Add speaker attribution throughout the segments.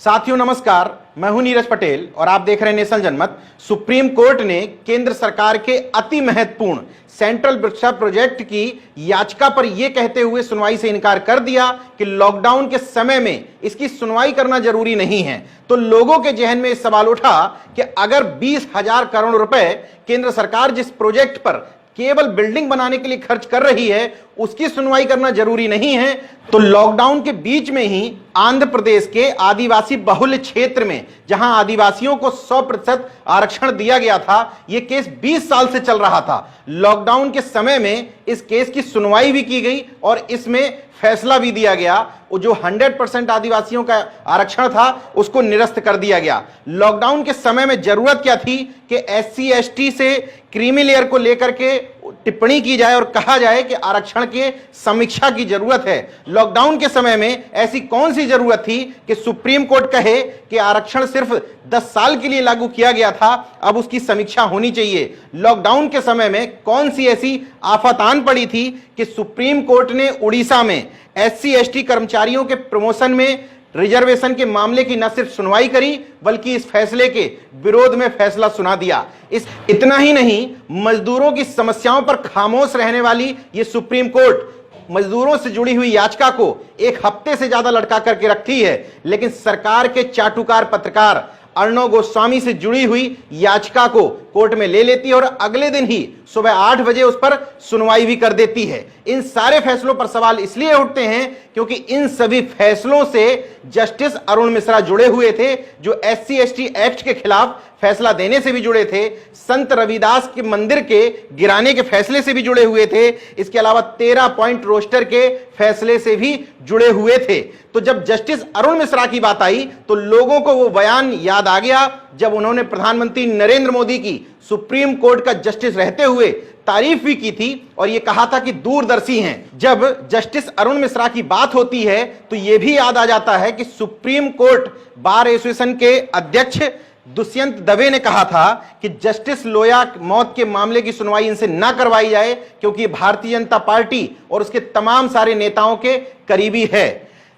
Speaker 1: साथियों नमस्कार, मैं हूं नीरज पटेल और आप देख रहे हैं नेशनल जनमत। सुप्रीम कोर्ट ने केंद्र सरकार के अति महत्वपूर्ण सेंट्रल वृक्षा प्रोजेक्ट की याचिका पर यह कहते हुए सुनवाई से इनकार कर दिया कि लॉकडाउन के समय में इसकी सुनवाई करना जरूरी नहीं है। तो लोगों के जहन में इस सवाल उठा कि अगर 20,000 करोड़ रुपए केंद्र सरकार जिस प्रोजेक्ट पर केवल बिल्डिंग बनाने के लिए खर्च कर रही है उसकी सुनवाई करना जरूरी नहीं है, तो लॉकडाउन के बीच में ही आंध्र प्रदेश के आदिवासी बहुल क्षेत्र में जहां आदिवासियों को 100% आरक्षण दिया गया था, यह केस 20 साल से चल रहा था। लॉकडाउन के समय में इस केस की सुनवाई भी की गई और इसमें फैसला भी दिया गया। वो जो 100% आदिवासियों का आरक्षण था उसको निरस्त कर दिया गया। लॉकडाउन के समय में जरूरत क्या थी कि SC ST से क्रीमी लेयर को लेकर के टिप्पणी की जाए और कहा जाए कि आरक्षण के समीक्षा की जरूरत है। लॉकडाउन के समय में ऐसी कौन सी जरूरत थी कि सुप्रीम कोर्ट कहे कि आरक्षण सिर्फ 10 साल के लिए लागू किया गया था, अब उसकी समीक्षा होनी चाहिए। लॉकडाउन के समय में कौन सी ऐसी आफत आन पड़ी थी कि सुप्रीम कोर्ट ने उड़ीसा में SC ST कर्मचारियों के प्रमोशन में रिजर्वेशन के मामले की न सिर्फ सुनवाई करी बल्कि इस फैसले के विरोध में फैसला सुना दिया। इतना ही नहीं, मजदूरों की समस्याओं पर खामोश रहने वाली ये सुप्रीम कोर्ट मजदूरों से जुड़ी हुई याचिका को 1 हफ्ते से ज्यादा लटका करके रखती है, लेकिन सरकार के चाटुकार पत्रकार अर्णव गोस्वामी से जुड़ी हुई याचिका को कोर्ट में ले लेती है और अगले दिन ही सुबह 8 बजे उस पर सुनवाई भी कर देती है। इन सारे फैसलों पर सवाल इसलिए उठते हैं क्योंकि इन सभी फैसलों से जस्टिस अरुण मिश्रा जुड़े हुए थे, जो SC ST एक्ट के खिलाफ फैसला देने से भी जुड़े थे, संत रविदास के मंदिर के गिराने के फैसले से भी जुड़े हुए थे, इसके अलावा 13 पॉइंट रोस्टर के फैसले से भी जुड़े हुए थे। तो जब जस्टिस अरुण मिश्रा की बात आई तो लोगों को वो बयान याद आ गया जब उन्होंने प्रधानमंत्री नरेंद्र मोदी की सुप्रीम कोर्ट का जस्टिस रहते हुए तारीफ भी की थी और यह कहा था कि दूरदर्शी हैं। जब जस्टिस अरुण मिश्रा की बात होती है तो यह भी याद आ जाता है कि सुप्रीम कोर्ट बार एसोसिएशन के अध्यक्ष दुष्यंत दवे ने कहा था कि जस्टिस लोया मौत के मामले की सुनवाई इनसे ना करवाई जाए क्योंकि भारतीय जनता पार्टी और उसके तमाम सारे नेताओं के करीबी है।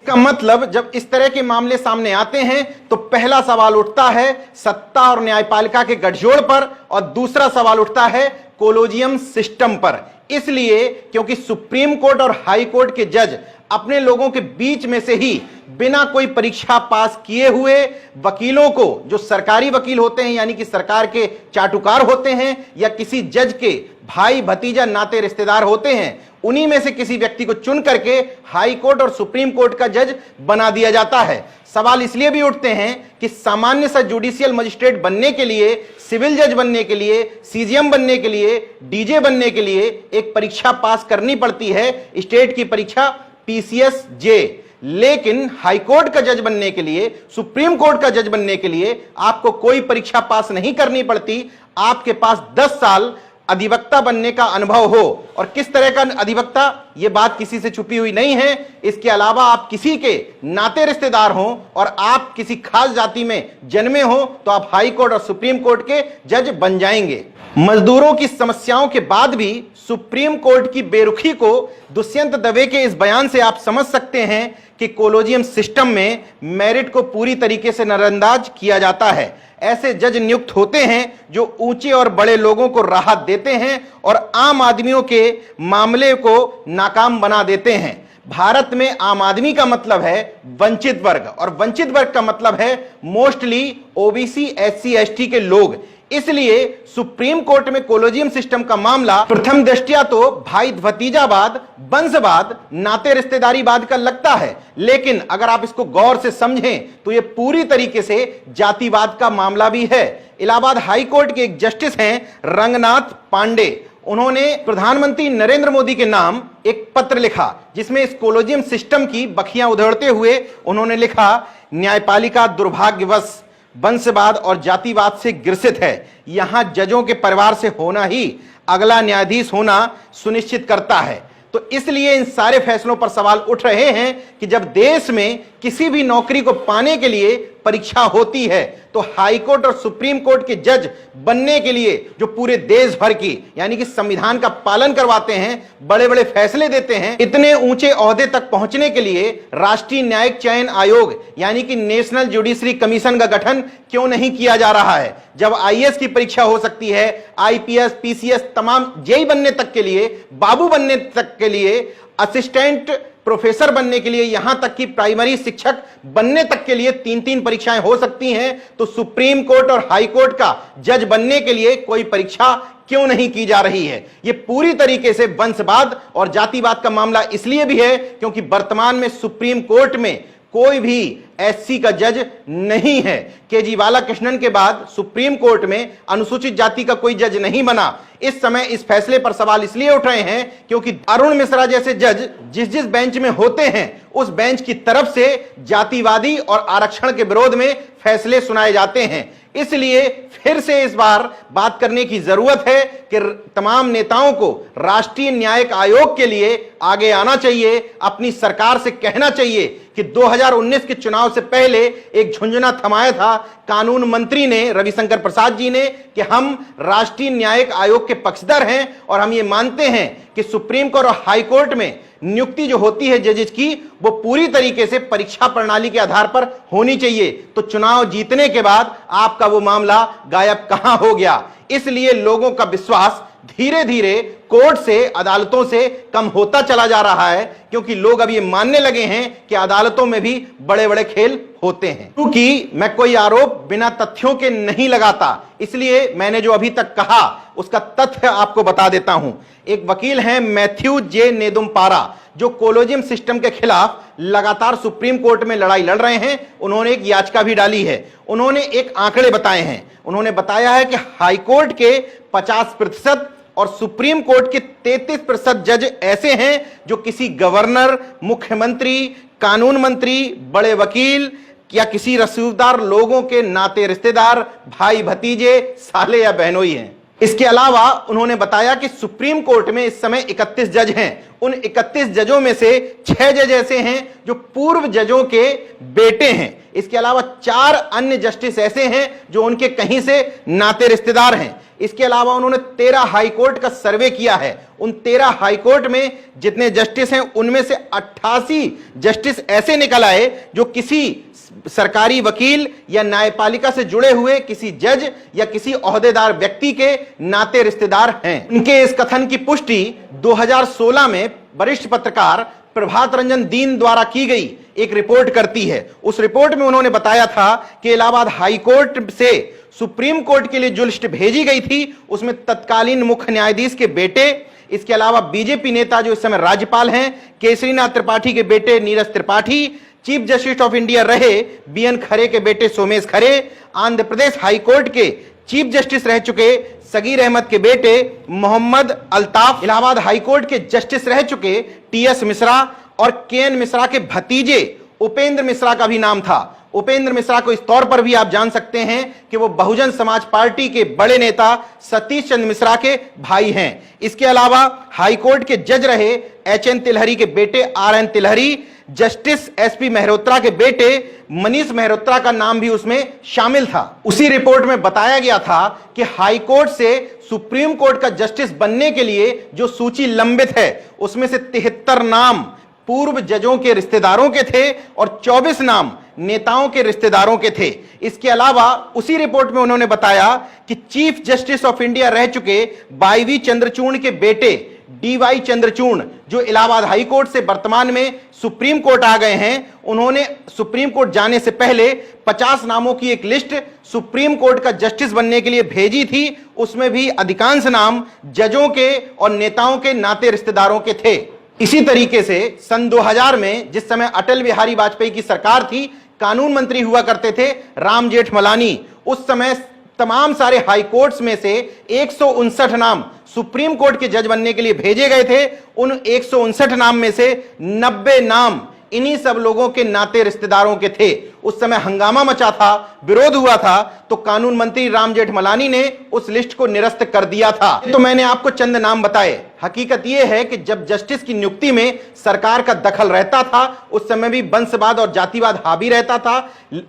Speaker 1: का मतलब जब इस तरह के मामले सामने आते हैं तो पहला सवाल उठता है सत्ता और न्यायपालिका के गठजोड़ पर और दूसरा सवाल उठता है कोलोजियम सिस्टम पर। इसलिए क्योंकि सुप्रीम कोर्ट और हाई कोर्ट के जज अपने लोगों के बीच में से ही बिना कोई परीक्षा पास किए हुए वकीलों को, जो सरकारी वकील होते हैं यानी कि सरकार के चाटुकार होते हैं या किसी जज के भाई भतीजा नाते रिश्तेदार होते हैं, उन्हीं में से किसी व्यक्ति को चुन करके हाई कोर्ट और सुप्रीम कोर्ट का जज बना दिया जाता है। सवाल इसलिए भी उठते हैं कि सामान्य सा जुडिशियल मजिस्ट्रेट बनने के लिए, सिविल जज बनने के लिए, CGM बनने के लिए, DJ बनने के लिए एक परीक्षा पास करनी पड़ती है, स्टेट की परीक्षा PCS J। लेकिन हाई कोर्ट का जज बनने के लिए, सुप्रीम कोर्ट का जज बनने के लिए आपको कोई परीक्षा पास नहीं करनी पड़ती। आपके पास 10 साल अधिवक्ता बनने का अनुभव हो, और किस तरह का अधिवक्ता, यह बात किसी से छुपी हुई नहीं है। इसके अलावा आप किसी के नाते रिश्तेदार हो और आप किसी खास जाति में जन्मे हो तो आप हाई कोर्ट और सुप्रीम कोर्ट के जज बन जाएंगे। मजदूरों की समस्याओं के बाद भी सुप्रीम कोर्ट की बेरुखी को दुष्यंत दवे के इस बयान से आप समझ सकते हैं कि कोलोजियम सिस्टम में मेरिट को पूरी तरीके से नजरअंदाज किया जाता है। ऐसे जज नियुक्त होते हैं जो ऊंचे और बड़े लोगों को राहत देते हैं और आम आदमियों के मामले को नाकाम बना देते हैं। भारत में आम आदमी का मतलब है वंचित वर्ग, और वंचित वर्ग का मतलब है मोस्टली OBC SC ST के लोग। इसलिए सुप्रीम कोर्ट में कोलोजियम सिस्टम का मामला प्रथम दृष्टया तो भाई भतीजावाद, वंशवाद, नाते रिश्तेदारीवाद का लगता है, लेकिन अगर आप इसको गौर से समझें तो यह पूरी तरीके से जातिवाद का मामला भी है। इलाहाबाद हाई कोर्ट के एक जस्टिस हैं रंगनाथ पांडे। उन्होंने प्रधानमंत्री नरेंद्र मोदी के नाम एक पत्र लिखा जिसमें इस कोलोजियम सिस्टम की बखियां उधेड़ते हुए उन्होंने लिखा, न्यायपालिका दुर्भाग्यवश वंशवाद और जातिवाद से ग्रसित है। यहां जजों के परिवार से होना ही अगला न्यायाधीश होना सुनिश्चित करता है। तो इसलिए इन सारे फैसलों पर सवाल उठ रहे हैं कि जब देश में किसी भी नौकरी को पाने के लिए परीक्षा होती है तो हाई कोर्ट और सुप्रीम कोर्ट के जज बनने के लिए, जो पूरे देश भर की यानी कि संविधान का पालन करवाते हैं, बड़े बड़े फैसले देते हैं, इतने ऊंचे ओहदे तक पहुंचने के लिए राष्ट्रीय न्यायिक चयन आयोग यानी कि नेशनल जुडिशरी कमीशन का गठन क्यों नहीं किया जा रहा है? जब आईएएस की परीक्षा हो सकती है, आईपीएस, पीसीएस, तमाम जेई बनने तक के लिए, बाबू बनने तक के लिए, असिस्टेंट प्रोफेसर बनने के लिए, यहां तक कि प्राइमरी शिक्षक बनने तक के लिए 3-3 परीक्षाएं हो सकती हैं, तो सुप्रीम कोर्ट और हाई कोर्ट का जज बनने के लिए कोई परीक्षा क्यों नहीं की जा रही है? यह पूरी तरीके से वंशवाद और जातिवाद का मामला इसलिए भी है क्योंकि वर्तमान में सुप्रीम कोर्ट में कोई भी एससी का जज नहीं है। केजरीवाल कृष्णन के बाद सुप्रीम कोर्ट में अनुसूचित जाति का कोई जज नहीं बना। इस समय इस फैसले पर सवाल इसलिए उठ रहे हैं क्योंकि अरुण मिश्रा जैसे जज जिस जिस बेंच में होते हैं उस बेंच की तरफ से जातिवादी और आरक्षण के विरोध में फैसले सुनाए जाते हैं। इसलिए फिर से इस बार बात करने की जरूरत है कि तमाम नेताओं को राष्ट्रीय न्यायिक आयोग के लिए आगे आना चाहिए, अपनी सरकार से कहना चाहिए कि 2019 के चुनाव से पहले एक झुंझुना थमाया था कानून मंत्री ने, रविशंकर प्रसाद जी ने, कि हम राष्ट्रीय न्यायिक आयोग के पक्षधर हैं और हम ये मानते हैं कि सुप्रीम कोर्ट और हाई कोर्ट में नियुक्ति जो होती है जजेस की वो पूरी तरीके से परीक्षा प्रणाली के आधार पर होनी चाहिए। तो चुनाव जीतने के बाद आपका वो मामला गायब कहां हो गया? इसलिए लोगों का विश्वास धीरे धीरे कोर्ट से, अदालतों से कम होता चला जा रहा है क्योंकि लोग अब ये मानने लगे हैं कि अदालतों में भी बड़े बड़े खेल होते हैं। क्योंकि मैं कोई आरोप बिना तथ्यों के नहीं लगाता, इसलिए मैंने जो अभी तक कहा उसका तथ्य आपको बता देता हूं। एक वकील हैं मैथ्यू जे नेदुम्पारा, जो कोलोजियम सिस्टम के खिलाफ लगातार सुप्रीम कोर्ट में लड़ाई लड़ रहे हैं। उन्होंने एक याचिका भी डाली है। उन्होंने एक आंकड़े बताए हैं। उन्होंने बताया है कि हाई कोर्ट के 50% और सुप्रीम कोर्ट के 33% जज ऐसे हैं जो किसी गवर्नर, मुख्यमंत्री, कानून मंत्री, बड़े वकील या किसी रसूखदार लोगों के नाते रिश्तेदार, भाई भतीजे, साले या बहनोई हैं। इसके अलावा उन्होंने बताया कि सुप्रीम कोर्ट में इस समय 31 जज हैं। उन 31 जजों में से 6 जज ऐसे हैं जो पूर्व जजों के बेटे हैं। इसके अलावा 4 अन्य जस्टिस ऐसे हैं जो उनके कहीं से नाते रिश्तेदार हैं। इसके अलावा उन्होंने 13 हाई कोर्ट का सर्वे किया है। उन 13 हाई कोर्ट में जितने जस्टिस हैं उनमें से 88 जस्टिस ऐसे निकल आए जो किसी सरकारी वकील या न्यायपालिका से जुड़े हुए किसी जज या किसी ओहदेदार व्यक्ति के नाते रिश्तेदार हैं। उनके इस कथन की पुष्टि 2016 में वरिष्ठ पत्रकार प्रभात रंजन दीन द्वारा की गई एक रिपोर्ट करती है। उस रिपोर्ट में उन्होंने बताया था कि इलाहाबाद हाई कोर्ट से सुप्रीम कोर्ट के लिए जो लिस्ट भेजी गई थी उसमें तत्कालीन मुख्य न्यायाधीश के बेटे, इसके अलावा बीजेपी नेता जो इस समय राज्यपाल हैं केसरीनाथ त्रिपाठी के बेटे Neeraj Tripathi, chief justice of India रहे बीएन खरे के बेटे सोमेश खरे, आंध्र प्रदेश हाई कोर्ट के चीफ जस्टिस रह चुके सगीर अहमद के बेटे मोहम्मद अल्ताफ, इलाहाबाद हाई कोर्ट के जस्टिस रह चुके टीएस मिश्रा और केएन मिश्रा के भतीजे उपेंद्र मिश्रा का भी नाम था। उपेंद्र मिश्रा को इस तौर पर भी आप जान सकते हैं कि वो बहुजन समाज पार्टी के बड़े नेता सतीश चंद्र मिश्रा के भाई हैं। इसके अलावा हाई कोर्ट के जज रहे एचएन तिलहरी के बेटे आरएन तिलहरी, जस्टिस एसपी मेहरोत्रा के बेटे मनीष मेहरोत्रा का नाम भी उसमें शामिल था। उसी रिपोर्ट में बताया गया था कि हाई कोर्ट से सुप्रीम कोर्ट का जस्टिस बनने के लिए जो सूची लंबित है उसमें से 73 नाम पूर्व जजों के रिश्तेदारों के थे और 24 नाम नेताओं के रिश्तेदारों के थे। इसके अलावा उसी रिपोर्ट में उन्होंने बताया कि चीफ जस्टिस ऑफ इंडिया रह चुके वाईवी चंद्रचूड़ के बेटे डीवाई चंद्रचूड़, जो इलाहाबाद हाई कोर्ट से वर्तमान में सुप्रीम कोर्ट आ गए हैं, उन्होंने सुप्रीम कोर्ट जाने से पहले 50 नामों की एक लिस्ट सुप्रीम कोर्ट का जस्टिस बनने के लिए भेजी थी। उसमें भी अधिकांश नाम जजों के और नेताओं के नाते रिश्तेदारों के थे। इसी तरीके से सन 2000 में जिस समय अटल बिहारी वाजपेयी की सरकार थी, कानून मंत्री हुआ करते थे राम जेठमलानी। उस समय तमाम सारे हाई कोर्ट्स में से 159 नाम सुप्रीम कोर्ट के जज बनने के लिए भेजे गए थे। उन 159 नाम में से 90 नाम इन्हीं सब लोगों के नाते रिश्तेदारों के थे। उस समय हंगामा मचा था, विरोध हुआ था, तो कानून मंत्री राम जेठमलानी ने उस लिस्ट को निरस्त कर दिया था। तो मैंने आपको चंद नाम बताए। हकीकत यह है कि जब जस्टिस की नियुक्ति में सरकार का दखल रहता था, उस समय भी वंशवाद और जातिवाद हावी रहता था।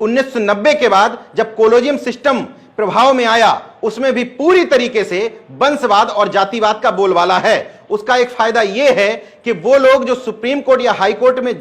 Speaker 1: 1990 के बाद जब कोलोजियम सिस्टम प्रभाव में आया, उसमें भी पूरी तरीके से वंशवाद और जातिवाद का बोलबाला है। उसका एक फायदा यह है कि वो लोग जो सुप्रीम कोर्ट या हाई कोर्ट में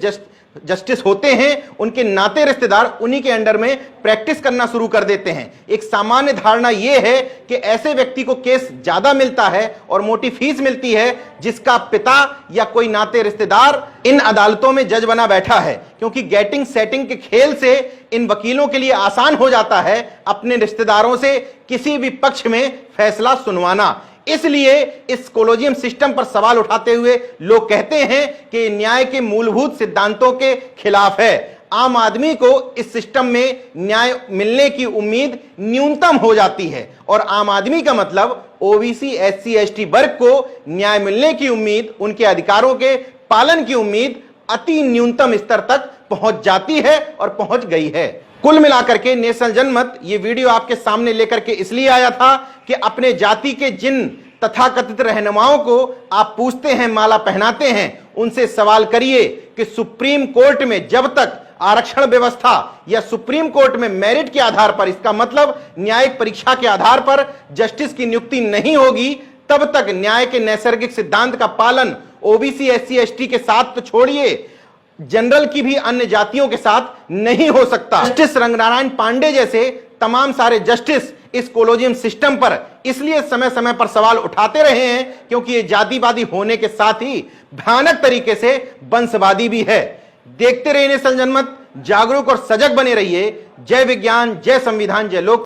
Speaker 1: जस्टिस होते हैं, उनके नाते रिश्तेदार उन्हीं के अंडर में प्रैक्टिस करना शुरू कर देते हैं। एक सामान्य धारणा यह है कि ऐसे व्यक्ति को केस ज्यादा मिलता है और मोटी फीस मिलती है जिसका पिता या कोई नाते रिश्तेदार इन अदालतों में जज बना बैठा है, क्योंकि गेटिंग सेटिंग के खेल से इन वकीलों के लिए आसान हो जाता है अपने रिश्तेदारों से किसी भी पक्ष में फैसला सुनवाना। इसलिए इस कोलोजियम सिस्टम पर सवाल उठाते हुए लोग कहते हैं कि न्याय के मूलभूत सिद्धांतों के खिलाफ है। आम आदमी को इस सिस्टम में न्याय मिलने की उम्मीद न्यूनतम हो जाती है, और आम आदमी का मतलब ओबीसी, एससी, एसटी वर्ग को न्याय मिलने की उम्मीद, उनके अधिकारों के पालन की उम्मीद अति न्यूनतम स्तर तक पहुंच जाती है और पहुंच गई है। कुल मिलाकर के नेशनल जनमत ये वीडियो आपके सामने लेकर के इसलिए आया था कि अपने जाति के जिन तथाकथित रहनुमाओं को आप पूछते हैं, माला पहनाते हैं, उनसे सवाल करिए कि सुप्रीम कोर्ट में जब तक आरक्षण व्यवस्था या सुप्रीम कोर्ट में मेरिट के आधार पर, इसका मतलब न्यायिक परीक्षा के आधार पर जस्टिस की नियुक्ति नहीं होगी, तब तक न्याय के नैसर्गिक सिद्धांत का पालन ओबीसी, एससी, एसटी के साथ तो छोड़िए, जनरल की भी अन्य जातियों के साथ नहीं हो सकता। जस्टिस रंगनारायण पांडे जैसे तमाम सारे जस्टिस इस कोलोजियम सिस्टम पर इसलिए समय समय पर सवाल उठाते रहे हैं क्योंकि ये जातिवादी होने के साथ ही भयानक तरीके से वंशवादी भी है। देखते रहिए नेशनल जनमत, जागरूक और सजग बने रहिए। जय विज्ञान, जय संविधान, जय लोक।